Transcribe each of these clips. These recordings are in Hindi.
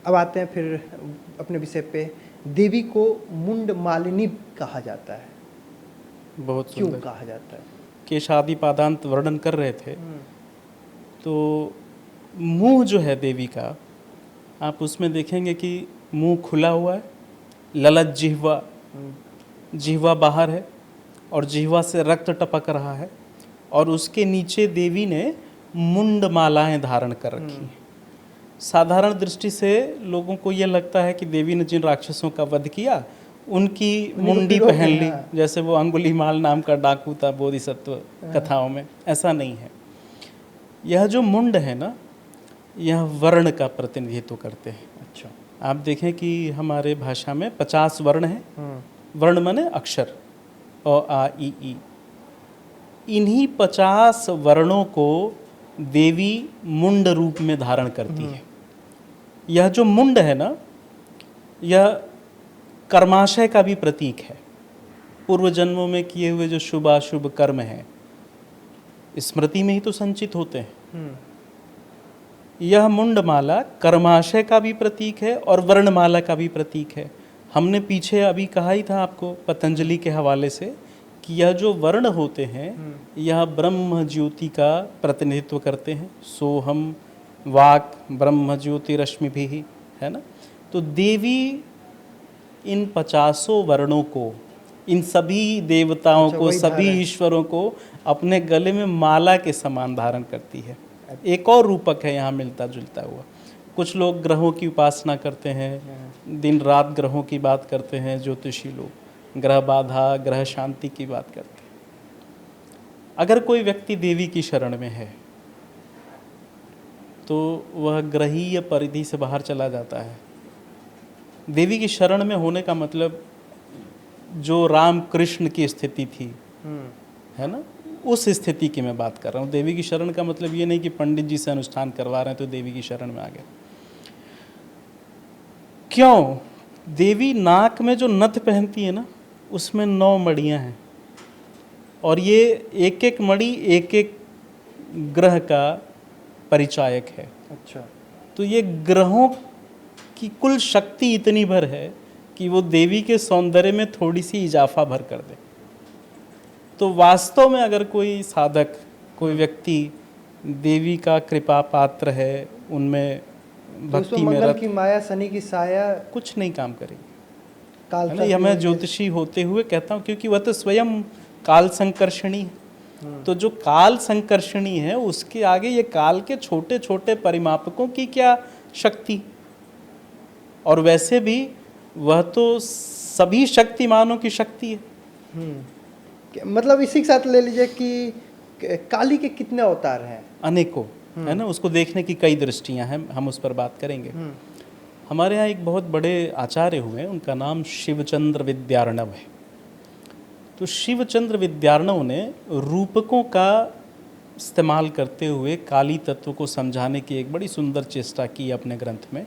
अब आते हैं फिर अपने विषय पे। देवी को मुंड मालिनी कहा जाता है, बहुत क्यों सुंदर। कहा जाता है? केशादि पादांत वर्णन कर रहे थे, तो मुंह जो है देवी का, आप उसमें देखेंगे कि मुंह खुला हुआ है, ललत जिह्वा, जिह्वा बाहर है और जिह्वा से रक्त टपक रहा है, और उसके नीचे देवी ने मुंड मालाएं धारण कर रखी हैं। साधारण दृष्टि से लोगों को ये लगता है कि देवी ने जिन राक्षसों का वध किया उनकी मुंडी पहन ली, जैसे वो अंगुलीमाल नाम का डाकू था बोधिसत्व कथाओं में। ऐसा नहीं है। यह जो मुंड है ना, यह वर्ण का प्रतिनिधित्व करते हैं। अच्छा। आप देखें कि हमारे भाषा में 50 वर्ण हैं। वर्ण माने अक्षर, अ आ इ ई। इन्हीं 50 वर्णों को देवी मुंड रूप में धारण करती है। यह जो मुंड है ना, यह कर्माशय का भी प्रतीक है। पूर्व जन्मों में किए हुए जो शुभ अशुभ कर्म हैं, स्मृति में ही तो संचित होते हैं। यह मुंडमाला कर्माशय का भी प्रतीक है और वर्णमाला का भी प्रतीक है। हमने पीछे अभी कहा ही था आपको पतंजलि के हवाले से कि यह जो वर्ण होते हैं, यह ब्रह्म ज्योति का प्रतिनिधित्व करते हैं। सोहम वाक ब्रह्म ज्योति रश्मि भी, है ना। तो देवी इन 50 वर्णों को, इन सभी देवताओं को, सभी ईश्वरों को अपने गले में माला के समान धारण करती है। एक और रूपक है यहाँ मिलता जुलता हुआ। कुछ लोग ग्रहों की उपासना करते हैं, दिन रात ग्रहों की बात करते हैं, ज्योतिषी लोग ग्रह बाधा ग्रह शांति की बात करते हैं। अगर कोई व्यक्ति देवी की शरण में है तो वह ग्रहीय परिधि से बाहर चला जाता है। देवी की शरण में होने का मतलब जो राम कृष्ण की स्थिति थी, है ना, उस स्थिति की मैं बात कर रहा हूँ। देवी की शरण का मतलब ये नहीं कि पंडित जी से अनुष्ठान करवा रहे हैं तो देवी की शरण में आ गए। क्यों? देवी नाक में जो नथ पहनती है ना, उसमें 9 मड़ियाँ हैं, और ये एक एक मणि एक एक ग्रह का परिचायक है। अच्छा। तो ये ग्रहों की कुल शक्ति इतनी भर है कि वो देवी के सौंदर्य में थोड़ी सी इजाफा भर कर दे। तो वास्तव में अगर कोई साधक, कोई व्यक्ति देवी का कृपा पात्र है, उनमें भक्ति में मंगल की माया, शनि की साया कुछ नहीं काम करेगी। ये मैं ज्योतिषी होते हुए कहता हूँ, क्योंकि वह तो स्वयं काल संकर्षणी है। तो जो काल संकर्षणी है, उसके आगे ये काल के छोटे छोटे परिमापकों की क्या शक्ति। और वैसे भी वह तो सभी शक्तिमानों की शक्ति है। मतलब इसी के साथ ले लीजिए कि काली के कितने अवतार हैं? अनेकों, है ना। उसको देखने की कई दृष्टियां हैं, हम उस पर बात करेंगे। हमारे यहाँ एक बहुत बड़े आचार्य हुए, उनका नाम शिवचंद्र विद्यार्णव है। तो शिवचंद्र विद्यार्णव ने रूपकों का इस्तेमाल करते हुए काली तत्व को समझाने की एक बड़ी सुंदर चेष्टा की अपने ग्रंथ में।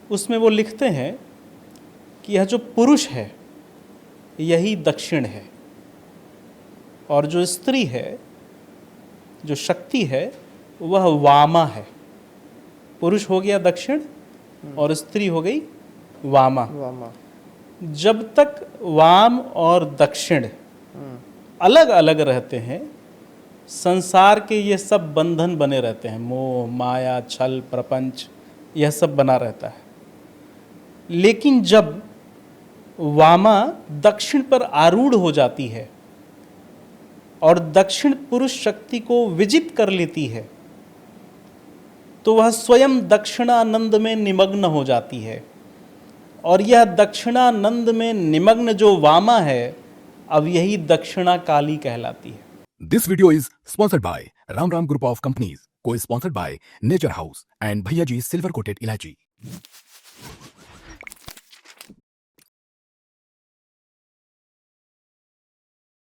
उसमें वो लिखते हैं कि यह जो पुरुष है यही दक्षिण है, और जो स्त्री है, जो शक्ति है, वह वामा है। पुरुष हो गया दक्षिण और स्त्री हो गई वामा। जब तक वाम और दक्षिण अलग अलग रहते हैं, संसार के ये सब बंधन बने रहते हैं। मोह माया छल प्रपंच, यह सब बना रहता है। लेकिन जब वामा दक्षिण पर आरूढ़ हो जाती है और दक्षिण पुरुष शक्ति को विजित कर लेती है, तो वह स्वयं दक्षिणानंद में निमग्न हो जाती है। और यह दक्षिणानंद में निमग्न जो वामा है, अब यही दक्षिणा काली कहलाती है। This video is sponsored by Ram Ram group of companies, cosponsored by Nature House and Bhaiya Ji silver coated इलायची।